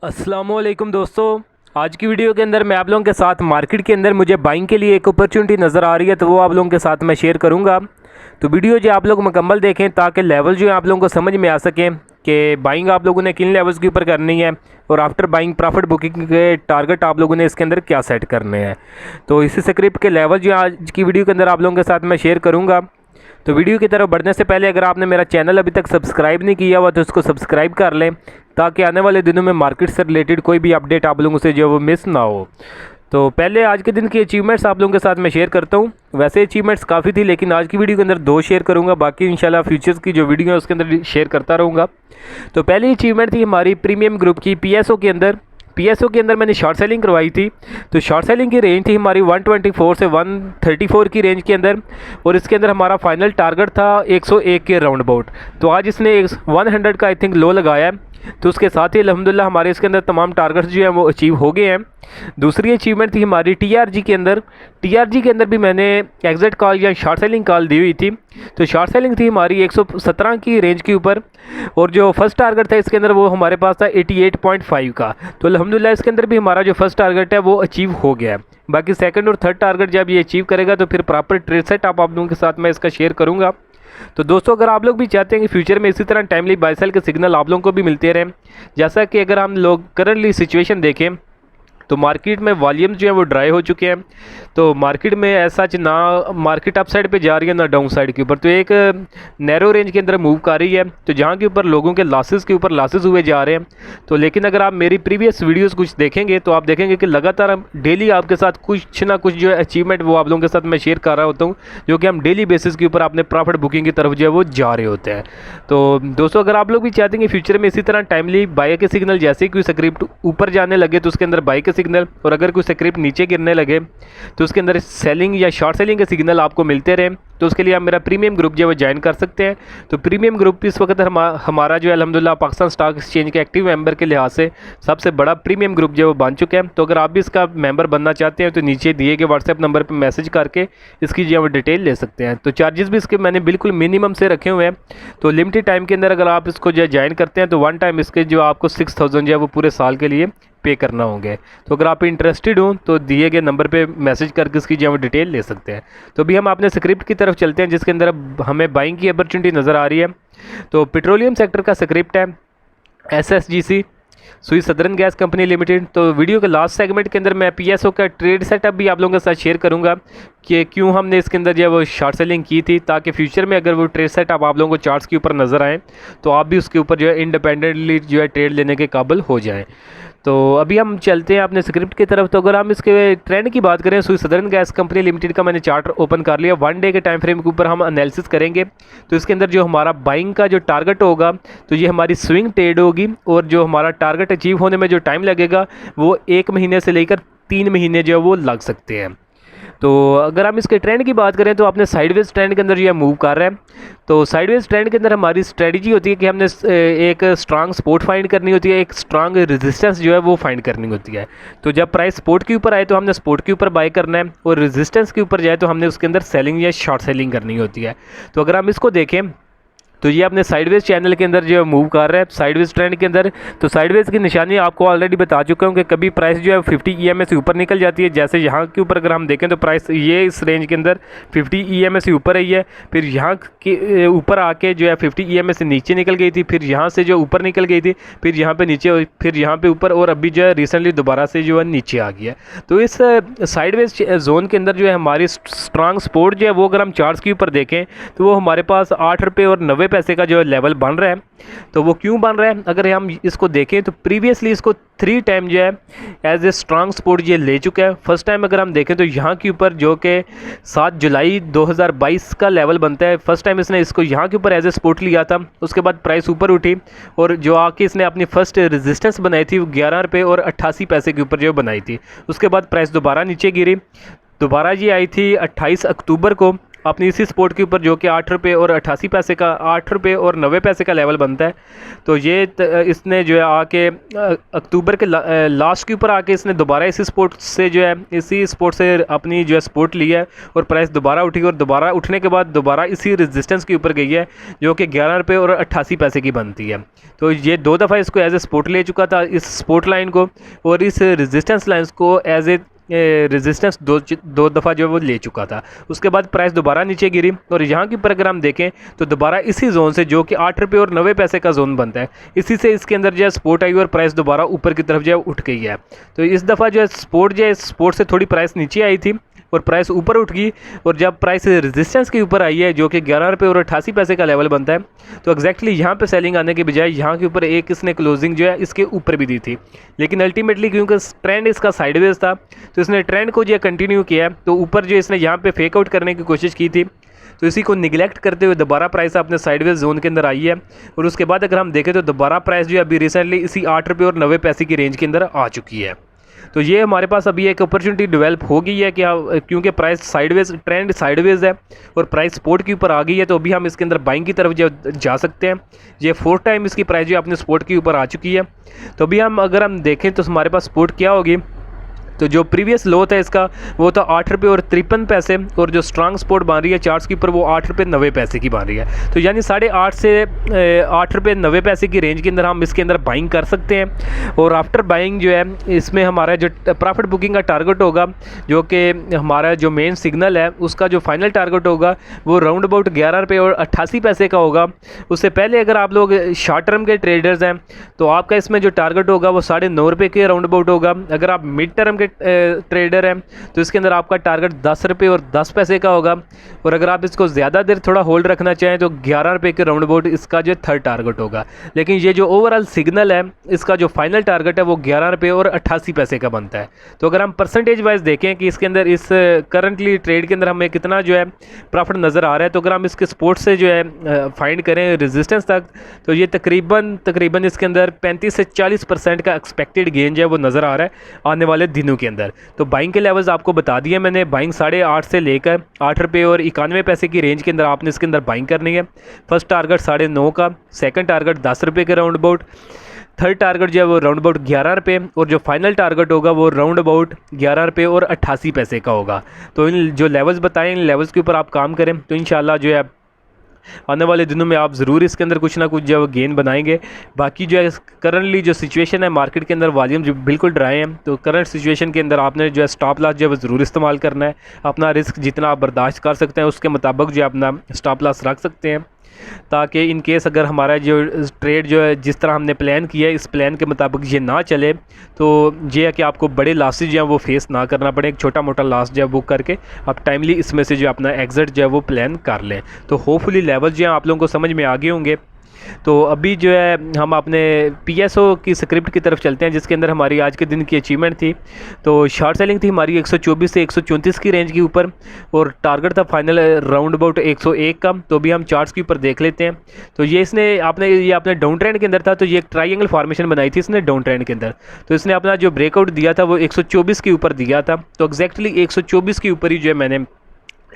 अस्सलामुअलैकुम दोस्तों, आज की वीडियो के अंदर मैं आप लोगों के साथ मार्केट के अंदर मुझे बाइंग के लिए एक अपॉर्चुनिटी नज़र आ रही है, तो वो आप लोगों के साथ मैं शेयर करूंगा। तो वीडियो जो आप लोग मुकम्मल देखें ताकि लेवल जो है आप लोगों को समझ में आ सके कि बाइंग आप लोगों ने किन लेवल्स के ऊपर करनी है और आफ्टर बाइंग प्रॉफिट बुकिंग के टारगेट आप लोगों ने इसके अंदर क्या सेट करने हैं। तो इसी स्क्रिप्ट के लेवल जो आज की वीडियो के अंदर आप लोगों के साथ मैं शेयर करूँगा। तो वीडियो की तरफ बढ़ने से पहले अगर आपने मेरा चैनल अभी तक सब्सक्राइब नहीं किया हुआ तो उसको सब्सक्राइब कर लें ताकि आने वाले दिनों में मार्केट से रिलेटेड कोई भी अपडेट आप लोगों से जो वो मिस ना हो। तो पहले आज के दिन की अचीवमेंट्स आप लोगों के साथ मैं शेयर करता हूँ। वैसे अचीवमेंट्स काफ़ी थी लेकिन आज की वीडियो के अंदर 2 शेयर करूँगा, बाकी इंशाल्लाह फ्यूचर्स की जो वीडियो है उसके अंदर शेयर करता रहूँगा। तो पहली अचीवमेंट थी हमारी प्रीमियम ग्रुप की पीएसओ के अंदर। पीएसओ के अंदर मैंने शॉर्ट सेलिंग करवाई थी। तो शॉर्ट सेलिंग की रेंज थी हमारी 124 से 134 की रेंज के अंदर, और इसके अंदर हमारा फाइनल टारगेट था 101 के राउंड अबाउट। तो आज इसने 100 का आई थिंक लो लगाया है, तो उसके साथ ही अल्हम्दुलिल्लाह हमारे इसके अंदर तमाम टारगेट्स जो है वो अचीव हो गए हैं। दूसरी अचीवमेंट थी हमारी टीआरजी के अंदर। टीआरजी के अंदर भी मैंने एग्जिट कॉल या शॉर्ट सेलिंग कॉल दी हुई थी। तो शॉर्ट सेलिंग थी हमारी 117 की रेंज के ऊपर, और जो फर्स्ट टारगेट था इसके अंदर वो हमारे पास था 88.5 का। तो अल्हम्दुलिल्लाह इसके अंदर भी हमारा जो फर्स्ट टारगेट है वो अचीव हो गया है। बाकी सेकंड और थर्ड टारगेट जब ये अचीव करेगा तो फिर प्रॉपर ट्रेड सेट आप लोगों के साथ मैं इसका शेयर करूँगा। तो दोस्तों, अगर आप लोग भी चाहते हैं कि फ्यूचर में इसी तरह टाइमली बाय सेल के सिग्नल आप लोगों को भी मिलते रहें, जैसा कि अगर हम लोग करंटली सिचुएशन देखें तो मार्केट में वॉल्यूम जो है वो ड्राई हो चुके हैं। तो मार्केट में ऐसा ना मार्केट अप साइड पे जा रही है ना डाउन साइड के ऊपर, तो एक नैरो रेंज के अंदर मूव कर रही है, तो जहाँ के ऊपर लोगों के लॉसेस के ऊपर लॉसेस हुए जा रहे हैं। तो लेकिन अगर आप मेरी प्रीवियस वीडियोस कुछ देखेंगे तो आप देखेंगे कि लगातार डेली आपके साथ कुछ ना कुछ जो है अचीवमेंट वो आप लोगों के साथ मैं शेयर कर रहा होता हूँ, जो कि हम डेली बेसिस के ऊपर अपने प्रॉफिट बुकिंग की तरफ जो है वो जा रहे होते हैं। तो दोस्तों, अगर आप लोग भी चाहते हैं कि फ्यूचर में इसी तरह टाइमली बाय के सिग्नल, जैसे ही कोई स्क्रिप्ट ऊपर जाने लगे तो उसके अंदर बाय के सिग्नल, और अगर कोई स्क्रिप्ट नीचे गिरने लगे तो उसके अंदर सेलिंग या शॉर्ट सेलिंग के सिग्नल आपको मिलते रहे, तो उसके लिए आप मेरा प्रीमियम ग्रुप जो है वो ज्वाइन कर सकते हैं। तो प्रीमियम ग्रुप इस वक्त हमारा जो है अल्हम्दुलिल्लाह पाकिस्तान स्टॉक एक्सचेंज के एक्टिव मेंबर के लिहाज से सबसे बड़ा प्रीमियम ग्रुप जो है वो बन चुका है। तो अगर आप भी इसका मेंबर बनना चाहते हैं तो नीचे दिए गए व्हाट्सएप नंबर पर मैसेज करके इसकी जो है वो डिटेल ले सकते हैं। तो चार्जेस भी इसके मैंने बिल्कुल मिनिमम से रखे हुए हैं। तो लिमिटेड टाइम के अंदर अगर आप इसको जो है ज्वाइन करते हैं तो वन टाइम इसके जो आपको 6000 जो है वो पूरे साल के लिए पे करना होंगे। तो अगर आप इंटरेस्टेड हो तो दिए गए नंबर पे मैसेज करके इसकी जो डिटेल ले सकते हैं। तो अभी हम अपने स्क्रिप्ट की तरफ चलते हैं जिसके अंदर हमें बाइंग की अपॉर्चुनिटी नज़र आ रही है। तो पेट्रोलियम सेक्टर का स्क्रिप्ट है SSGC, सुई सदर्न गैस कंपनी लिमिटेड। तो वीडियो के लास्ट सेगमेंट के अंदर मैं पीएसओ का ट्रेड सेटअप भी आप लोगों के साथ शेयर करूंगा कि क्यों हमने इसके अंदर जो है वो शॉर्ट सेलिंग की थी, ताकि फ्यूचर में अगर वो ट्रेड सेटअप आप लोगों को चार्ट्स के ऊपर नज़र आए तो आप भी उसके ऊपर जो है इंडिपेंडेंटली जो है ट्रेड लेने के काबिल हो जाएं। तो अभी हम चलते हैं अपने स्क्रिप्ट की तरफ। तो अगर हम इसके ट्रेंड की बात करें, सुई सदर्न गैस कंपनी लिमिटेड का मैंने चार्ट ओपन कर लिया। 1 डे के टाइम फ्रेम के ऊपर हम एनालिसिस करेंगे। तो इसके अंदर जो हमारा बाइंग का जो टारगेट होगा तो ये हमारी स्विंग ट्रेड होगी, और जो हमारा टारगेट अचीव होने में जो टाइम लगेगा वो 1 महीने से लेकर 3 महीने जो है वो लग सकते हैं। तो अगर हम इसके ट्रेंड की बात करें तो आपने साइडवेज ट्रेंड के अंदर जो है मूव कर रहे हैं। तो साइडवेज ट्रेंड के अंदर हमारी स्ट्रेटजी होती है कि हमने एक स्ट्रांग सपोर्ट फाइंड करनी होती है, एक स्ट्रांग रेजिस्टेंस जो है वो फाइंड करनी होती है। तो जब प्राइस सपोर्ट के ऊपर आए तो हमने सपोर्ट के ऊपर बाय करना है, और रेजिस्टेंस के ऊपर जाए तो हमने उसके अंदर सेलिंग या शॉर्ट सेलिंग करनी होती है। तो अगर हम इसको देखें तो ये अपने साइडवेज चैनल के अंदर जो मूव कर रहा है साइडवेज ट्रेंड के अंदर। तो साइडवेज की निशानी आपको ऑलरेडी बता चुका हूँ कि कभी प्राइस जो है 50 EMA से ऊपर निकल जाती है। जैसे यहाँ के ऊपर अगर हम देखें तो प्राइस ये इस रेंज के अंदर 50 EMA से ऊपर आई है, फिर यहाँ के ऊपर आके जो है 50 EMA से नीचे निकल गई थी, फिर यहाँ से जो ऊपर निकल गई थी, फिर यहाँ पे नीचे, फिर यहाँ पे ऊपर, और अभी जो है रिसेंटली दोबारा से जो है नीचे आ गया है। तो इस साइडवेज जोन के अंदर जो है हमारी स्ट्रांग सपोर्ट जो है वो अगर हम चार्ट्स के ऊपर देखें तो वो हमारे पास 8 रुपये और 90 पैसे का जो लेवल बन रहा है। तो वो क्यों बन रहा है, अगर हम इसको देखें तो प्रीवियसली इसको 3 टाइम जो है एज ए स्ट्रांग सपोर्ट ये ले चुका है। फर्स्ट टाइम अगर हम देखें तो यहाँ के ऊपर जो कि 7 जुलाई 2022 का लेवल बनता है, फर्स्ट टाइम इसने इसको यहाँ के ऊपर एज ए सपोर्ट लिया था। उसके बाद प्राइस ऊपर उठी और जो आके इसने अपनी फर्स्ट रेजिस्टेंस बनाई थी वो 11 रुपये और 88 पैसे के ऊपर जो बनाई थी। उसके बाद प्राइस दोबारा नीचे गिरी, दोबारा ये आई थी 28 अक्टूबर को, अपनी इसी सपोर्ट के ऊपर, जो कि 8 रुपये और 88 पैसे का, 8 रुपये और 90 पैसे का लेवल बनता है। तो ये इसने जो है आके अक्टूबर के लास्ट के ऊपर आके इसने दोबारा इसी सपोर्ट से जो है, इसी सपोर्ट से अपनी जो है सपोर्ट ली है और प्राइस दोबारा उठी और दोबारा उठने के बाद दोबारा इसी रेजिस्टेंस के ऊपर गई है, जो कि 11 रुपये और 88 पैसे की बनती है। तो ये 2 दफ़ा इसको एज ए सपोर्ट ले चुका था, इस सपोर्ट लाइन को, और इस रेजिस्टेंस लाइन को एज ए रेजिस्टेंस दो दफ़ा जो है वो ले चुका था। उसके बाद प्राइस दोबारा नीचे गिरी और यहाँ के ऊपर अगर हम देखें तो दोबारा इसी जोन से, जो कि 8 रुपये और 90 पैसे का जोन बनता है, इसी से इसके अंदर जो है सपोर्ट आई और प्राइस दोबारा ऊपर की तरफ जो है उठ गई है। तो इस दफ़ा जो है सपोर्ट जो है, सपोर्ट से थोड़ी प्राइस नीचे आई थी और प्राइस ऊपर उठ गई, और जब प्राइस रेजिस्टेंस के ऊपर आई है, जो कि 11 रुपये और 88 पैसे का लेवल बनता है, तो एग्जैक्टली यहाँ पे सेलिंग आने के बजाय यहाँ के ऊपर एक इसने क्लोजिंग जो है इसके ऊपर भी दी थी। लेकिन अल्टीमेटली क्योंकि ट्रेंड इसका साइडवेज था, तो इसने ट्रेंड को जो है कंटिन्यू किया, तो ऊपर जो इसने यहाँ पे फेक आउट करने की कोशिश की थी, तो इसी को निगलेक्ट करते हुए दोबारा प्राइस अपने साइडवेज जोन के अंदर आई है। और उसके बाद अगर हम देखें तो दोबारा प्राइस जो है अभी रिसेंटली इसी 8 रुपये और 90 पैसे की रेंज के अंदर आ चुकी है। तो ये हमारे पास अभी एक अपॉर्चुनिटी डेवलप हो गई है कि क्योंकि प्राइस साइडवेज, ट्रेंड साइडवेज है और प्राइस सपोर्ट के ऊपर आ गई है, तो अभी हम इसके अंदर बाइंग की तरफ जो जा सकते हैं। ये 4th टाइम इसकी प्राइस जो अपने सपोर्ट के ऊपर आ चुकी है। तो अभी अगर हम देखें तो हमारे पास सपोर्ट क्या होगी, तो जो प्रीवियस लो था इसका वो था 8 रुपये और 53 पैसे, और जो स्ट्रांग सपोर्ट बन रही है चार्ट्स के ऊपर वो 8 रुपये 90 पैसे की बन रही है। तो यानी 8.5 से 8 रुपये 90 पैसे की रेंज के अंदर हम इसके अंदर बाइंग कर सकते हैं। और आफ्टर बाइंग जो है इसमें हमारा जो प्रॉफिट बुकिंग का टारगेट होगा, जो कि हमारा जो मेन सिग्नल है उसका जो फाइनल टारगेट होगा वो राउंड अबाउट 11 रुपये और 88 पैसे का होगा। उससे पहले अगर आप लोग शॉर्ट टर्म के ट्रेडर्स हैं तो आपका इसमें जो टारगेट होगा वो 9.5 रुपये के राउंड अबाउट होगा। अगर आप मिड टर्म के ट्रेडर हैं तो इसके अंदर आपका टारगेट 10 रुपये और 10 पैसे का होगा। और अगर आप इसको ज़्यादा देर थोड़ा होल्ड रखना चाहें तो 11 रुपये के राउंड अबाउट इसका जो 3rd टारगेट होगा। लेकिन ये जो ओवरऑल सिग्नल है इसका जो फाइनल टारगेट है वो 11 रुपये और 88 पैसे का बनता है। तो अगर हम परसेंटेज वाइज देखें कि इसके अंदर इस करंटली ट्रेड के अंदर हमें कितना जो है प्रॉफिट नज़र आ रहा है, तो अगर हम इसके सपोर्ट से जो है फाइंड करें रेजिस्टेंस तक, तो ये तकरीबन इसके अंदर 35 से 40% का एक्सपेक्टेड गेन जो है वो नज़र आ रहा है आने वाले दिनों के अंदर। तो बाइंग के लेवल्स आपको बता दिए मैंने। बाइंग 8.5 से लेकर 8 रुपये और 91 पैसे की रेंज के अंदर आपने इसके अंदर बाइंग करनी है। फर्स्ट टारगेट 9.5 का, सेकंड टारगेट 10 रुपये के राउंड अबाउट, 3rd टारगेट जो है वो राउंड अबाउट 11 रुपये, और जो फाइनल टारगेट होगा वो राउंड अबाउट 11 रुपये और 88 पैसे का होगा। तो इन जो लेवल्स बताएं, इन लेवल्स के ऊपर आप काम करें तो इंशाल्लाह जो है आने वाले दिनों में आप ज़रूर इसके अंदर कुछ ना कुछ जो है गेन बनाएंगे। बाकी जो है करंटली जो सिचुएशन है मार्केट के अंदर, वॉल्यूम जो बिल्कुल ड्राई हैं, तो करंट सिचुएशन के अंदर आपने जो है स्टॉप लॉस जो है वो ज़रूर इस्तेमाल करना है। अपना रिस्क जितना आप बर्दाश्त कर सकते हैं उसके मुताबिक जो है अपना स्टॉप लॉस रख सकते हैं, ताकि इन केस अगर हमारा जो ट्रेड जो है जिस तरह हमने प्लान किया है इस प्लान के मुताबिक ये ना चले, तो ये है कि आपको बड़े लॉसेज जो है वो फेस ना करना पड़े। एक छोटा मोटा लॉस जो है बुक करके आप टाइमली इसमें से जो अपना एग्जिट जो है वो प्लान कर लें। तो होपफुली लेवल जो है आप लोगों को समझ में आ गए होंगे। तो अभी जो है हम अपने PSO की स्क्रिप्ट की तरफ चलते हैं, जिसके अंदर हमारी आज के दिन की अचीवमेंट थी। तो शॉर्ट सेलिंग थी हमारी 124 से 134 की रेंज के ऊपर, और टारगेट था फाइनल राउंड अबाउट 101 का। तो अभी हम चार्ट्स के ऊपर देख लेते हैं। तो ये आपने डाउन ट्रेंड के अंदर था, तो ये एक ट्रायंगल फॉर्मेशन बनाई थी इसने डाउन ट्रेंड के अंदर। तो इसने अपना जो ब्रेकआउट दिया था वो 124 के ऊपर दिया था। तो एग्जैक्टली 124 के ऊपर ही जो है मैंने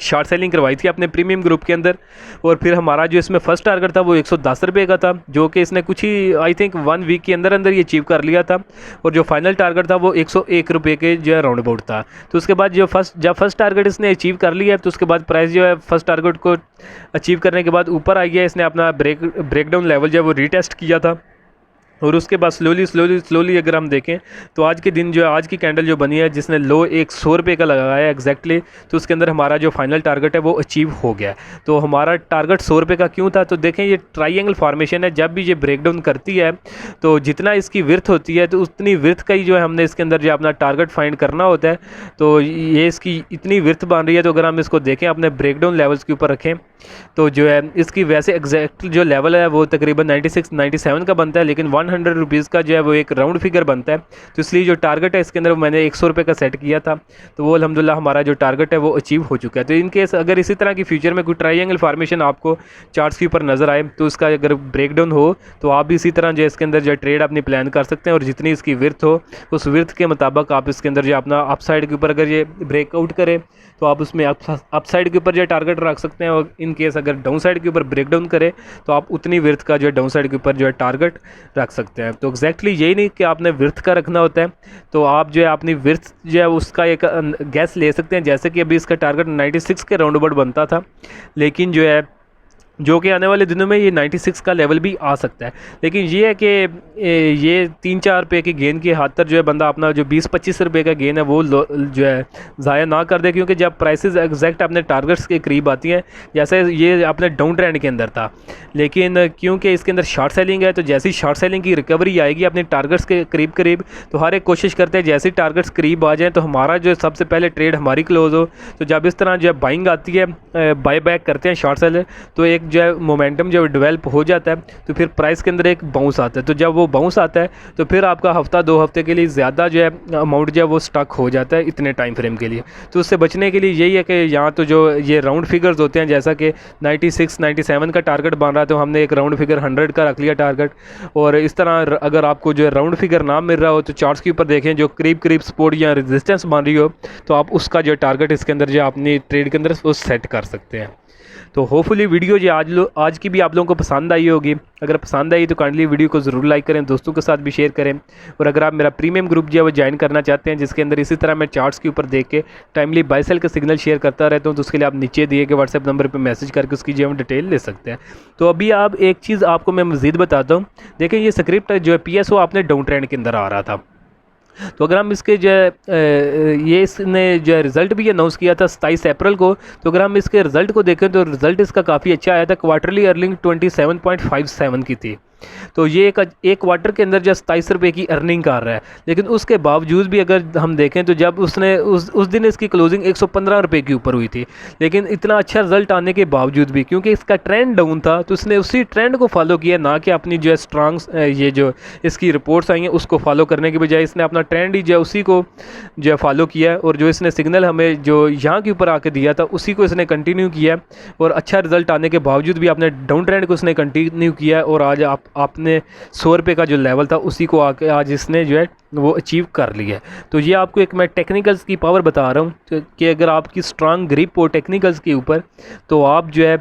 शॉर्ट सेलिंग करवाई थी अपने प्रीमियम ग्रुप के अंदर। और फिर हमारा जो इसमें फर्स्ट टारगेट था वो 110 रुपये का था, जो कि इसने कुछ ही आई थिंक 1 वीक के अंदर ये अचीव कर लिया था। और जो फाइनल टारगेट था वो 101 रुपये के जो है राउंड अबाउट था। तो उसके बाद जब फर्स्ट टारगेट इसने अचीव कर लिया, तो उसके बाद प्राइस जो है फर्स्ट टारगेट को अचीव करने के बाद ऊपर आई है। इसने अपना ब्रेकडाउन लेवल जो है वो रीटेस्ट किया था, और उसके बाद स्लोली अगर हम देखें तो आज के दिन जो है आज की कैंडल जो बनी है जिसने लो 100 रुपये का लगाया है एग्जैक्टली, तो उसके अंदर हमारा जो फाइनल टारगेट है वो अचीव हो गया। तो हमारा टारगेट 100 रुपये का क्यों था, तो देखें ये ट्रायंगल फॉर्मेशन है। जब भी ये ब्रेकडाउन करती है तो जितना इसकी विर्थ होती है तो उतनी विर्थ का ही जो है हमने इसके अंदर जो अपना टारगेट फाइंड करना होता है। तो ये इसकी इतनी विर्थ बन रही है, तो अगर हम इसको देखें अपने ब्रेकडाउन लेवल्स के ऊपर रखें तो जो है इसकी वैसे एग्जैक्ट जो लेवल है वो तकरीबन 96-97 का बनता है, लेकिन 100 ₹100 का जो है वो एक राउंड फिगर बनता है। तो इसलिए जो टारगेट है इसके अंदर मैंने 100 रुपये का सेट किया था, तो वो अल्हम्दुलिल्लाह हमारा जो टारगेट है वो अचीव हो चुका है। तो इन केस अगर इसी तरह की फ्यूचर में कोई ट्रायंगल फार्मेशन आपको चार्ट्स के ऊपर नज़र आए तो उसका अगर ब्रेकडाउन हो तो आप भी इसी तरह जो इसके अंदर जो ट्रेड अपनी प्लान कर सकते हैं, और जितनी इसकी विर्थ हो उस विर्थ के मुताबिक आप इसके अंदर जो अपना अपसाइड के ऊपर अगर ये ब्रेकआउट करे तो आप उसमें अपसाइड के ऊपर जो टारगेट रख सकते हैं, और इन केस अगर डाउन साइड के ऊपर ब्रेकडाउन करे तो आप उतनी विर्थ का जो है डाउन साइड के ऊपर जो है टारगेट रख सकते हैं। तो एग्जैक्टली यही नहीं कि आपने विर्थ का रखना होता है, तो आप जो है अपनी विर्थ जो है उसका एक गैस ले सकते हैं। जैसे कि अभी इसका टारगेट 96 के राउंड अबाउट बनता था, लेकिन जो है जो कि आने वाले दिनों में ये 96 का लेवल भी आ सकता है। लेकिन ये है कि ये 3-4 रुपये की गेन की खातिर जो है बंदा अपना जो 20-25 रुपये का गेन है वो जो है ज़ाया ना कर दे, क्योंकि जब प्राइसेस एग्जैक्ट अपने टारगेट्स के करीब आती हैं, जैसे ये अपने डाउन ट्रेंड के अंदर था, लेकिन क्योंकि इसके अंदर शॉर्ट सेलिंग है, तो जैसी शॉर्ट सेलिंग की रिकवरी आएगी अपने टारगेट्स के करीब तो हर एक कोशिश करते हैं जैसे टारगेट्स करीब आ जाएँ तो हमारा जो सबसे पहले ट्रेड हमारी क्लोज हो। तो जब इस तरह जो है बाइंग आती है, बाय बैक करते हैं शॉर्ट सेलर, तो एक जो है मोमेंटम जब डेवलप हो जाता है तो फिर प्राइस के अंदर एक बाउंस आता है। तो जब वो बाउंस आता है तो फिर आपका हफ्ता 2 हफ्ते के लिए ज़्यादा जो है अमाउंट जो है वो स्टक हो जाता है इतने टाइम फ्रेम के लिए। तो उससे बचने के लिए यही है कि यहाँ तो जो ये राउंड फिगर्स होते हैं, जैसा कि 96-97 का टारगेट बन रहा है तो हमने एक राउंड फिगर 100 का रख लिया टारगेट। और इस तरह अगर आपको जो है राउंड फिगर ना मिल रहा हो तो चार्ट्स के ऊपर देखें जो करीब सपोर्ट या रेजिस्टेंस बन रही हो, तो आप उसका जो टारगेट इसके अंदर जो अपनी ट्रेड के अंदर वो सेट कर सकते हैं। तो होपफुली वीडियो जो आज की भी आप लोगों को पसंद आई होगी। अगर पसंद आई तो काइंडली वीडियो को ज़रूर लाइक करें, दोस्तों के साथ भी शेयर करें। और अगर आप मेरा प्रीमियम ग्रुप जो है वो ज्वाइन करना चाहते हैं, जिसके अंदर इसी तरह मैं चार्ट्स के ऊपर देख के टाइमली बाय सेल का सिग्नल शेयर करता रहता हूँ, तो उसके लिए आप नीचे दिए गए व्हाट्सएप नंबर पर मैसेज करके उसकी जो है डिटेल ले सकते हैं। तो अभी आप एक चीज़ आपको मैं मज़ीद बताता हूँ। देखिए ये स्क्रिप्ट जो है PSO आपने डाउन ट्रेंड के अंदर आ रहा था, तो अगर हम इसके जो है ये इसने जो है रिज़ल्ट भी अनाउंस किया था 27 अप्रैल को। तो अगर हम इसके रिज़ल्ट को देखें तो रिज़ल्ट इसका काफ़ी अच्छा आया था। क्वार्टरली अर्निंग 27.57 की थी। तो ये एक क्वार्टर के अंदर जो 27 रुपये की अर्निंग कर रहा है, लेकिन उसके बावजूद भी अगर हम देखें तो जब उसने उस दिन इसकी क्लोजिंग 115 रुपये के ऊपर हुई थी, लेकिन इतना अच्छा रिजल्ट आने के बावजूद भी क्योंकि इसका ट्रेंड डाउन था तो उसने उसी ट्रेंड को फॉलो किया, ना कि अपनी जो है स्ट्रांग ये जो इसकी रिपोर्ट्स आई हैं उसको फॉलो करने के बजाय इसने अपना ट्रेंड ही जो है उसी को जो है फॉलो किया, और जो इसने सिग्नल हमें जो यहाँ के ऊपर आके दिया था उसी को इसने कंटिन्यू किया, और अच्छा रिजल्ट आने के बावजूद भी अपने डाउन ट्रेंड को उसने कंटिन्यू किया, और आज आपने 100 रुपये का जो लेवल था उसी को आके आज इसने जो है वो अचीव कर लिया है। तो ये आपको एक मैं टेक्निकल्स की पावर बता रहा हूँ कि अगर आपकी स्ट्रांग ग्रिप हो टेक्निकल्स के ऊपर तो आप जो है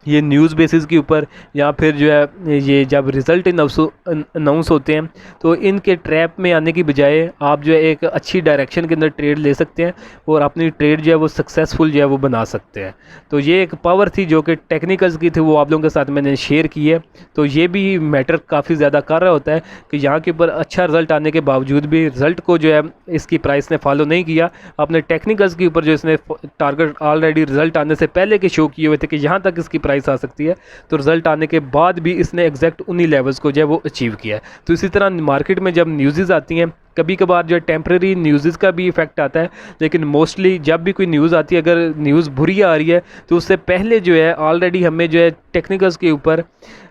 ये न्यूज़ बेसिस के ऊपर या फिर जो है ये जब रिज़ल्ट अनाउंस होते हैं तो इनके ट्रैप में आने की बजाय आप जो है एक अच्छी डायरेक्शन के अंदर ट्रेड ले सकते हैं और अपनी ट्रेड जो है वो सक्सेसफुल जो है वो बना सकते हैं। तो ये एक पावर थी जो कि टेक्निकल्स की थी, वो आप लोगों के साथ मैंने शेयर की है। तो ये भी मैटर काफ़ी ज़्यादा कर रहा होता है कि यहाँ के ऊपर अच्छा रिज़ल्ट आने के बावजूद भी रिज़ल्ट को जो है इसकी प्राइस ने फॉलो नहीं किया। अपने टेक्निकल्स के ऊपर जो इसने टारगेट ऑलरेडी रिज़ल्ट आने से पहले के शो किए हुए थे कि यहाँ तक इसकी प्राइस आ सकती है, तो रिजल्ट आने के बाद भी इसने एग्जैक्ट उन्हीं लेवल्स को जो है वो अचीव किया है। तो इसी तरह मार्केट में जब न्यूज़ आती हैं कभी कभार जो है टेम्प्रेरी न्यूज़ का भी इफेक्ट आता है, लेकिन मोस्टली जब भी कोई न्यूज़ आती है अगर न्यूज़ बुरी आ रही है तो उससे पहले जो है ऑलरेडी हमें जो है टेक्निकल्स के ऊपर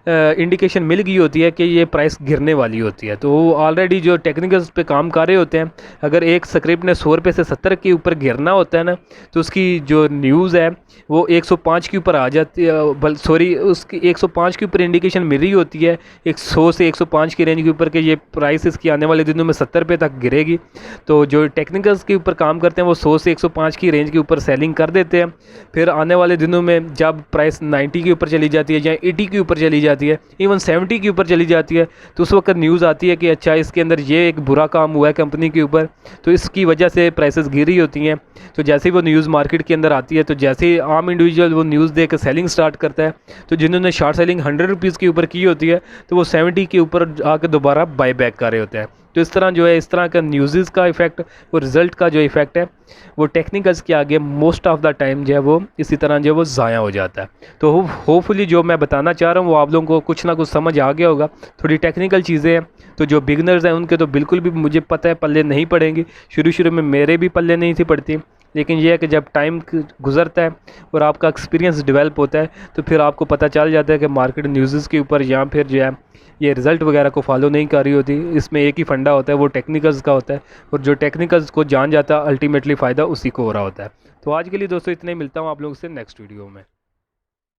इंडिकेशन मिल गई होती है कि ये प्राइस गिरने वाली होती है। तो वो ऑलरेडी जो टेक्निकल्स पे काम कर रहे होते हैं, अगर एक स्क्रिप्ट ने 100 रुपये से 70 के ऊपर गिरना होता है ना तो उसकी जो न्यूज़ है वो 105 के ऊपर आ जाती है, सॉरी उसकी 105 के ऊपर इंडिकेशन मिल रही होती है 100 से 105 की रेंज के ऊपर कि ये प्राइस इसकी आने वाले दिनों में 70 रुपये तक गिरेगी। तो जो टेक्निकल्स के ऊपर काम करते हैं वो 100 से 105 की रेंज के ऊपर सेलिंग कर देते हैं। फिर आने वाले दिनों में जब प्राइस 90 के ऊपर चली जाती है या 80 के ऊपर चली जाती है, इवन 70 के ऊपर चली जाती है, तो उस वक्त न्यूज़ आती है कि अच्छा इसके अंदर ये एक बुरा काम हुआ है कंपनी के ऊपर, तो इसकी वजह से प्राइसेस गिर रही होती हैं। तो जैसे ही वो न्यूज़ मार्केट के अंदर आती है तो जैसे ही आम इंडिविजुअल वो न्यूज़ देकर सेलिंग स्टार्ट करता है, तो जिन्होंने शॉर्ट सेलिंग 100 रुपीज़ के ऊपर की होती है तो वो 70 के ऊपर आकर दोबारा बाय बैक कर रहे होते हैं। तो इस तरह जो है इस तरह का न्यूज़ का इफ़ेक्ट और रिज़ल्ट का जो इफ़ेक्ट है वो टेक्निकल्स के आगे मोस्ट ऑफ द टाइम जो है वो इसी तरह जो है वो ज़ाया हो जाता है। तो होपफुली जो मैं बताना चाह रहा हूँ वो आप लोगों को कुछ ना कुछ समझ आ गया होगा। थोड़ी टेक्निकल चीज़ें हैं तो जो बिगनर्स हैं उनके तो बिल्कुल भी मुझे पता है पल्ले नहीं पड़ेंगी, शुरू में मेरे भी पल्ले नहीं थी पड़ती, लेकिन यह है कि जब टाइम गुजरता है और आपका एक्सपीरियंस डेवलप होता है तो फिर आपको पता चल जाता है कि मार्केट न्यूज़ के ऊपर या फिर जो है ये रिज़ल्ट वगैरह को फॉलो नहीं कर रही होती। इसमें एक ही फंडा होता है, वो टेक्निकल्स का होता है, और जो टेक्निकल्स को जान जाता है अल्टीमेटली फ़ायदा उसी को हो रहा होता है। तो आज के लिए दोस्तों इतना ही, मिलता हूँ आप लोगों से नेक्स्ट वीडियो में।